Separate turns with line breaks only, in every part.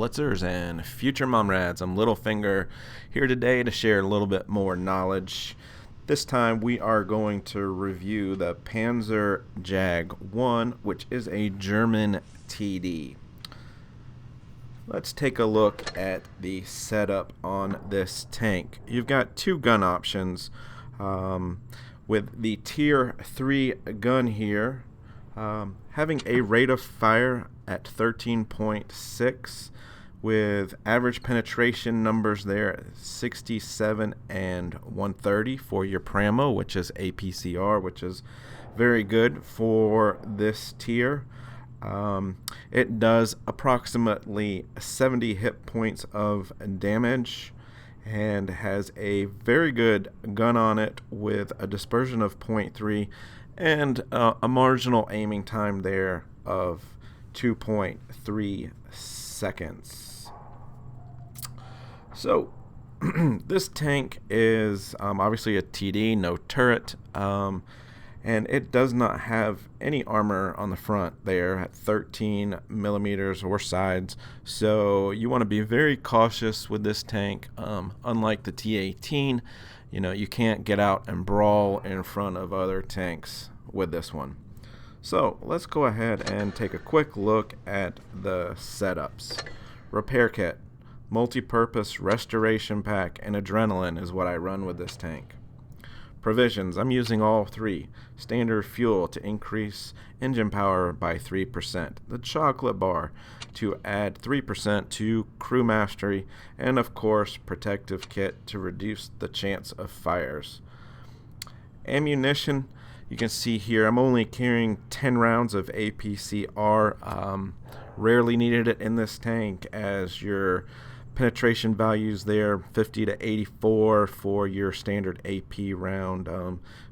Blitzers and future mom rads. I'm Littlefinger here today to share a little bit more knowledge. This time we are going to review the PanzerJag I, which is a German TD. Let's take a look at the setup on this tank. You've got two gun options. With the Tier 3 gun here, having a rate of fire at 13.6 with average penetration numbers there at 67 and 130 for your Pramo, which is APCR, which is very good for this tier. It does approximately 70 hit points of damage and has a very good gun on it with a dispersion of 0.3 and a marginal aiming time there of 2.3 seconds. So this tank is obviously a TD, no turret, and it does not have any armor on the front there at 13 millimeters or sides, so you want to be very cautious with this tank. Unlike the T-18, you can't get out and brawl in front of other tanks with this one. So let's go ahead and take a quick look at the setups. Repair kit, multi-purpose restoration pack, and adrenaline is what I run with this tank. Provisions, I'm using all three. Standard fuel to increase engine power by 3%. The chocolate bar to add 3% to crew mastery. And of course, protective kit to reduce the chance of fires. Ammunition, you can see here I'm only carrying 10 rounds of APCR. Rarely needed it in this tank, as your penetration values there 50 to 84 for your standard AP round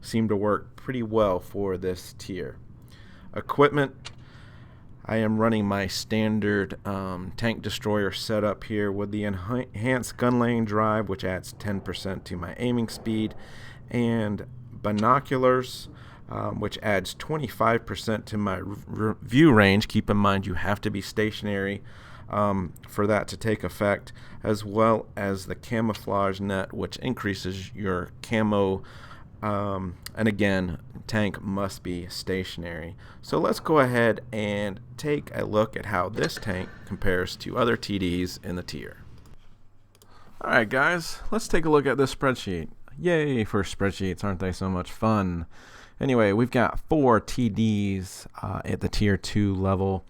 seem to work pretty well for this tier. Equipment, I am running my standard tank destroyer setup here with the enhanced gun lane drive, which adds 10% to my aiming speed, and binoculars, which adds 25% to my view range. Keep in mind you have to be stationary for that to take effect, as well as the camouflage net, which increases your camo, and again, tank must be stationary. So let's go ahead and take a look at how this tank compares to other TDs in the tier. Alright guys, let's take a look at this spreadsheet. Yay for spreadsheets, aren't they so much fun? Anyway, we've got 4 TDs at the tier 2 level.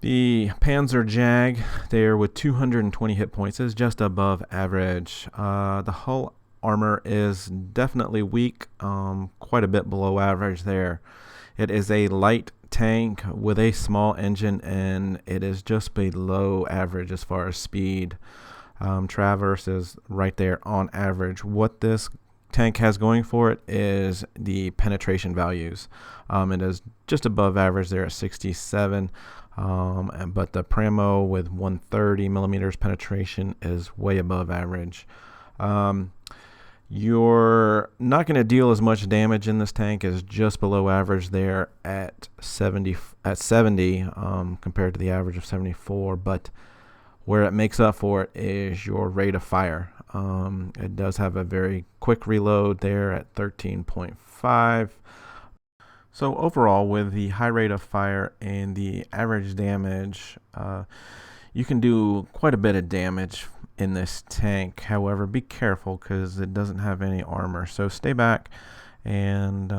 The PanzerJag there with 220 hit points is just above average. The hull armor is definitely weak, quite a bit below average there. It is a light tank with a small engine, and it is just below average as far as speed. Traverse is right there on average. What this tank has going for it is the penetration values. It is just above average there at 67. But the Pramo with 130 millimeters penetration is way above average. You're not going to deal as much damage in this tank, as just below average there at 70 compared to the average of 74. But where it makes up for it is your rate of fire. It does have a very quick reload there at 13.5. So overall, with the high rate of fire and the average damage, you can do quite a bit of damage in this tank. However, be careful because it doesn't have any armor. So stay back and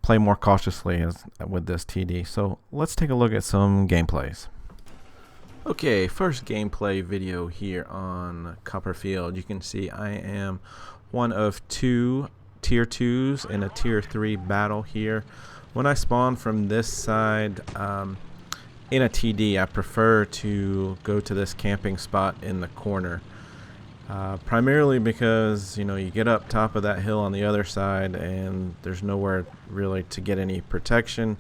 play more cautiously with this TD. So let's take a look at some gameplays. Okay, first gameplay video here on Copperfield. You can see I am one of 2 tier 2s in a tier 3 battle here. When I spawn from this side in a TD, I prefer to go to this camping spot in the corner, primarily because you get up top of that hill on the other side and there's nowhere really to get any protection.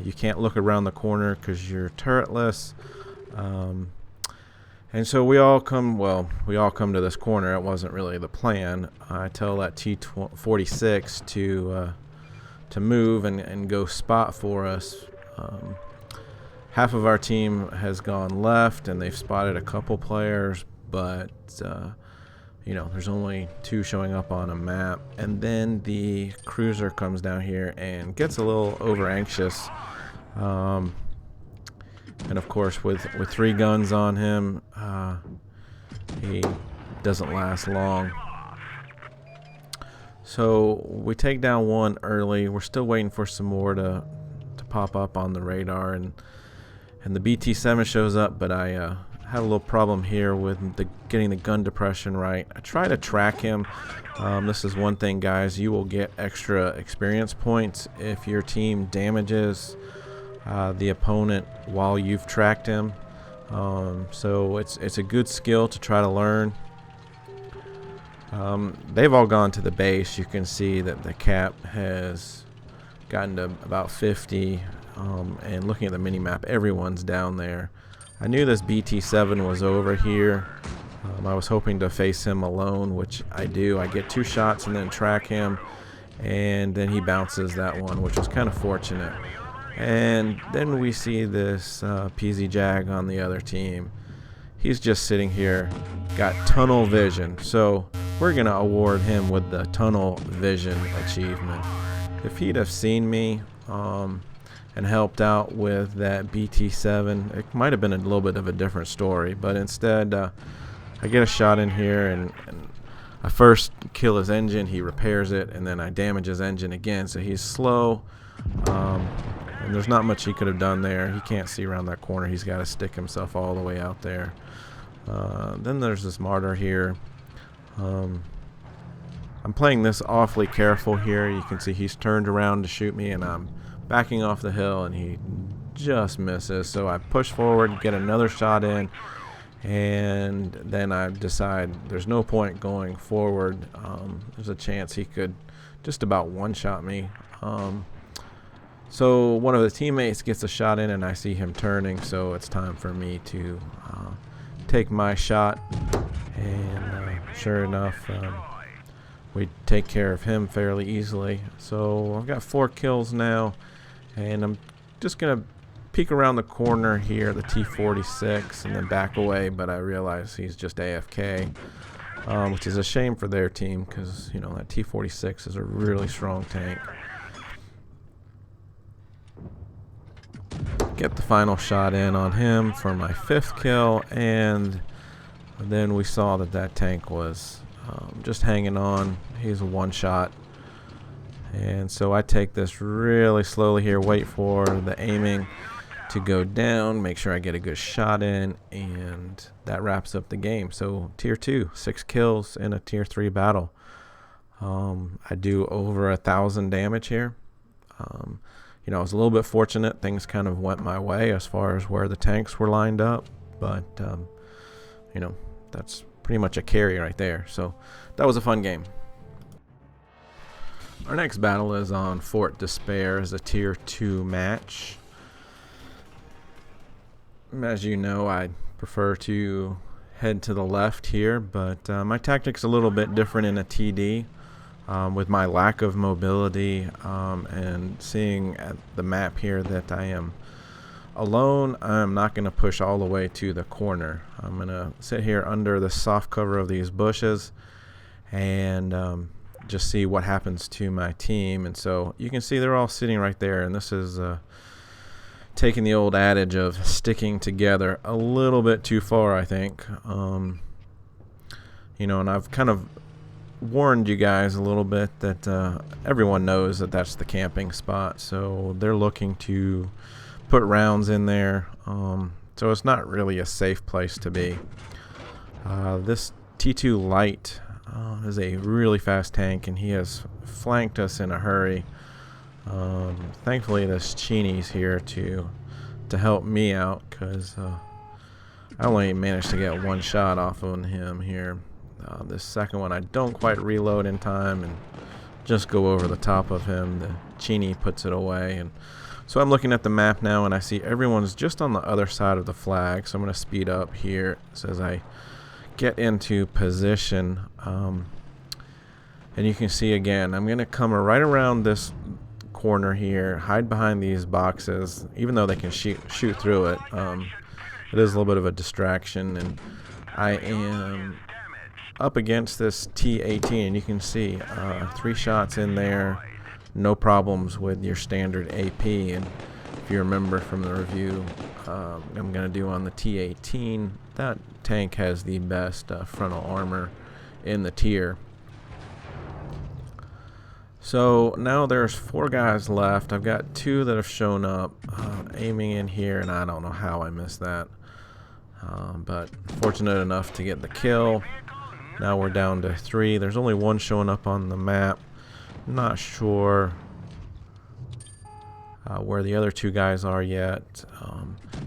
You can't look around the corner because you're turretless. And so we all come to this corner. It wasn't really the plan. I tell that T-46 to move and go spot for us. half of our team has gone left, and they've spotted a couple players, but you know, there's only 2 showing up on a map. And then the cruiser comes down here and gets a little over anxious. And of course, with 3 guns on him, he doesn't last long. So we take down 1 early. We're still waiting for some more to pop up on the radar, and the BT-7 shows up, but I had a little problem here with getting the gun depression right. I try to track him. This is one thing, guys. You will get extra experience points if your team damages the opponent while you've tracked him. So it's a good skill to try to learn. They've all gone to the base. You can see that the cap has gotten to about 50, and looking at the mini-map, everyone's down there. I knew this BT-7 was over here. I was hoping to face him alone, which I do. I get 2 shots and then track him, and then he bounces that one, which was kind of fortunate. And then we see this PzJag on the other team. He's just sitting here, got tunnel vision, so we're gonna award him with the tunnel vision achievement. If he'd have seen me and helped out with that BT-7, it might have been a little bit of a different story, but instead I get a shot in here, and I first kill his engine, he repairs it, and then I damage his engine again, so he's slow, and there's not much he could have done there. He can't see around that corner. He's got to stick himself all the way out there. Then there's this martyr here. I'm playing this awfully careful here. You can see he's turned around to shoot me, and I'm backing off the hill, and he just misses. So I push forward, get another shot in, and then I decide there's no point going forward. There's a chance he could just about one-shot me. So one of the teammates gets a shot in, and I see him turning, so it's time for me to take my shot. And sure enough, we take care of him fairly easily. So I've got 4 kills now, and I'm just gonna peek around the corner here, the T-46, and then back away, but I realize he's just AFK, which is a shame for their team, because you know that T-46 is a really strong tank. Get the final shot in on him for my 5th kill, and then we saw that that tank was just hanging on. He's a one-shot, and so I take this really slowly here, wait for the aiming to go down, make sure I get a good shot in, and that wraps up the game. So tier 2, 6 kills in a tier 3 battle. I do over 1,000 damage here. You know, I was a little bit fortunate. Things kind of went my way as far as where the tanks were lined up, but you know, that's pretty much a carry right there. So that was a fun game. Our next battle is on Fort Despair as a tier 2 match. As you know, I prefer to head to the left here, but my tactic's a little bit different in a TD. With my lack of mobility and seeing at the map here that I am alone, I'm not going to push all the way to the corner. I'm going to sit here under the soft cover of these bushes and just see what happens to my team. And so you can see they're all sitting right there, and this is taking the old adage of sticking together a little bit too far, I think. You know, and I've kind of warned you guys a little bit that everyone knows that that's the camping spot, so they're looking to put rounds in there, so it's not really a safe place to be. This T2 Light is a really fast tank, and he has flanked us in a hurry. Thankfully this Chini's here to help me out, because I only managed to get 1 shot off on him here. This second one I don't quite reload in time and just go over the top of him. The Chini puts it away, and so I'm looking at the map now, and I see everyone's just on the other side of the flag, so I'm going to speed up here as I get into position. And you can see again, I'm going to come right around this corner here, hide behind these boxes, even though they can shoot through it. It is a little bit of a distraction, and I am up against this T-18, and you can see 3 shots in there, no problems with your standard AP. And if you remember from the review I'm going to do on the T-18, that tank has the best frontal armor in the tier. So now there's 4 guys left. I've got 2 that have shown up, aiming in here, and I don't know how I missed that. But fortunate enough to get the kill. Now we're down to 3. There's only 1 showing up on the map. Not sure where the other 2 guys are yet.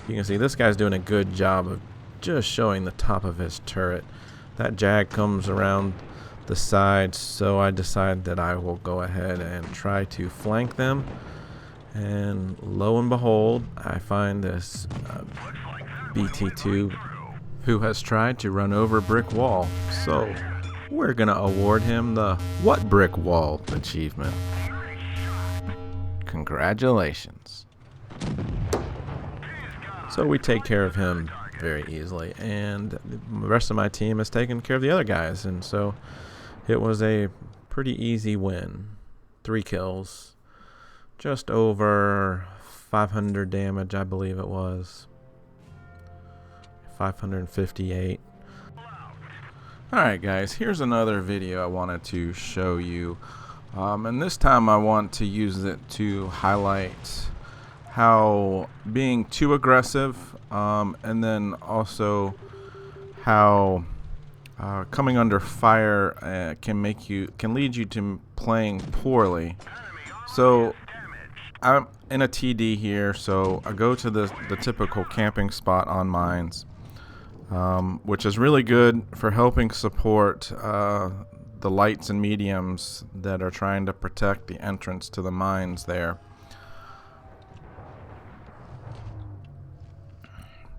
You can see this guy's doing a good job of just showing the top of his turret. That Jag comes around the side, so I decide that I will go ahead and try to flank them. And lo and behold, I find this BT2 who has tried to run over a brick wall. So we're gonna award him the WOT Brick Wall achievement. Congratulations. So we take care of him very easily, and the rest of my team has taken care of the other guys, and so it was a pretty easy win. 3 kills, just over 500 damage, I believe it was. 558. Alright guys, here's another video I wanted to show you, and this time I want to use it to highlight how being too aggressive, and then also how coming under fire can lead you to playing poorly. So I'm in a TD here, so I go to the typical camping spot on mines, which is really good for helping support the lights and mediums that are trying to protect the entrance to the mines there.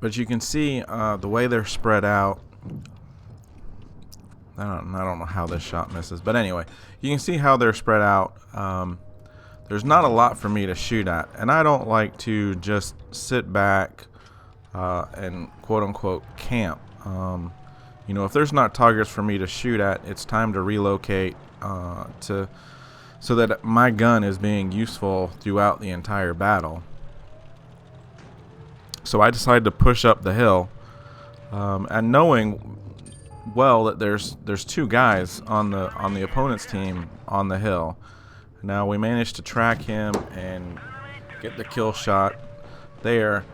But you can see the way they're spread out. I don't know how this shot misses, but anyway, you can see how they're spread out. There's not a lot for me to shoot at, and I don't like to just sit back and quote-unquote camp. You know, if there's not targets for me to shoot at, it's time to relocate so that my gun is being useful throughout the entire battle. So I decided to push up the hill, and knowing well that there's 2 guys on the opponent's team on the hill. Now we managed to track him and get the kill shot there,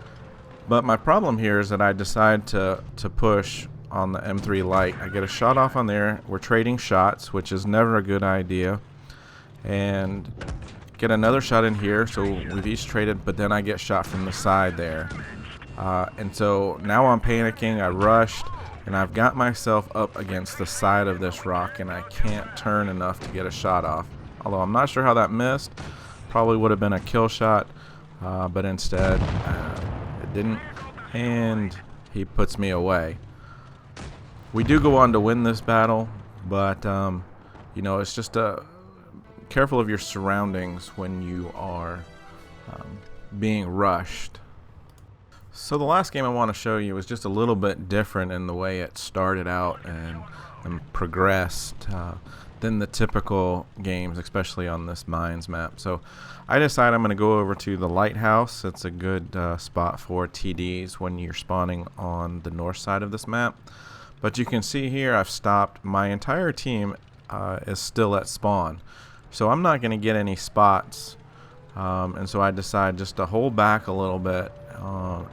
but my problem here is that I decide to push on the M3 light. I get a shot off on there. We're trading shots, which is never a good idea, and get another shot in here, so we've each traded, but then I get shot from the side there. And so now I'm panicking. I rushed, and I've got myself up against the side of this rock, and I can't turn enough to get a shot off. Although I'm not sure how that missed. Probably would have been a kill shot, but instead it didn't, and he puts me away. We do go on to win this battle, but you know, it's just careful of your surroundings when you are being rushed. So the last game I want to show you is just a little bit different in the way it started out and progressed than the typical games, especially on this mines map. So I decided I'm going to go over to the Lighthouse. It's a good spot for TDs when you're spawning on the north side of this map. But you can see here I've stopped. My entire team is still at spawn, so I'm not going to get any spots, and so I decide just to hold back a little bit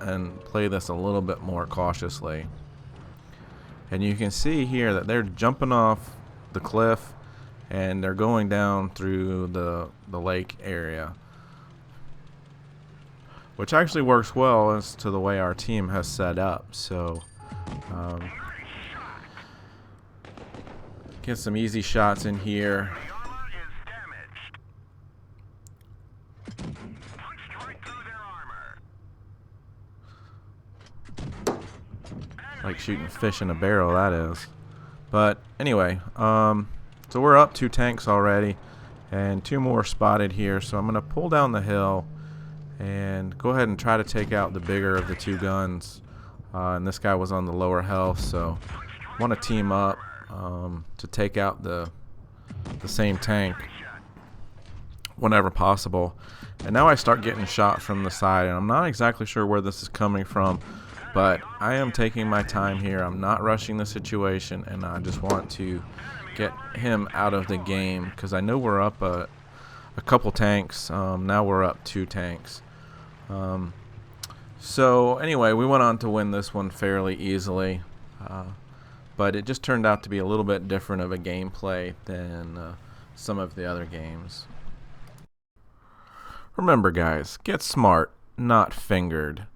and play this a little bit more cautiously. And you can see here that they're jumping off the cliff and they're going down through the lake area, which actually works well as to the way our team has set up. So get some easy shots in here. Like shooting fish in a barrel, that is. But anyway, so we're up 2 tanks already, and 2 more spotted here. So I'm going to pull down the hill and go ahead and try to take out the bigger of the 2 guns. And this guy was on the lower health, so I want to team up to take out the same tank whenever possible. And now I start getting shot from the side, and I'm not exactly sure where this is coming from, but I am taking my time here. I'm not rushing the situation, and I just want to get him out of the game because I know we're up a couple tanks. Now we're up 2 tanks. So anyway, we went on to win this one fairly easily, but it just turned out to be a little bit different of a gameplay than some of the other games. Remember guys, get smart, not fingered.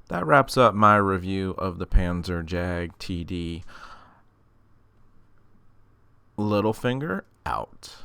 That wraps up my review of the PanzerJaG TD. Littlefinger out.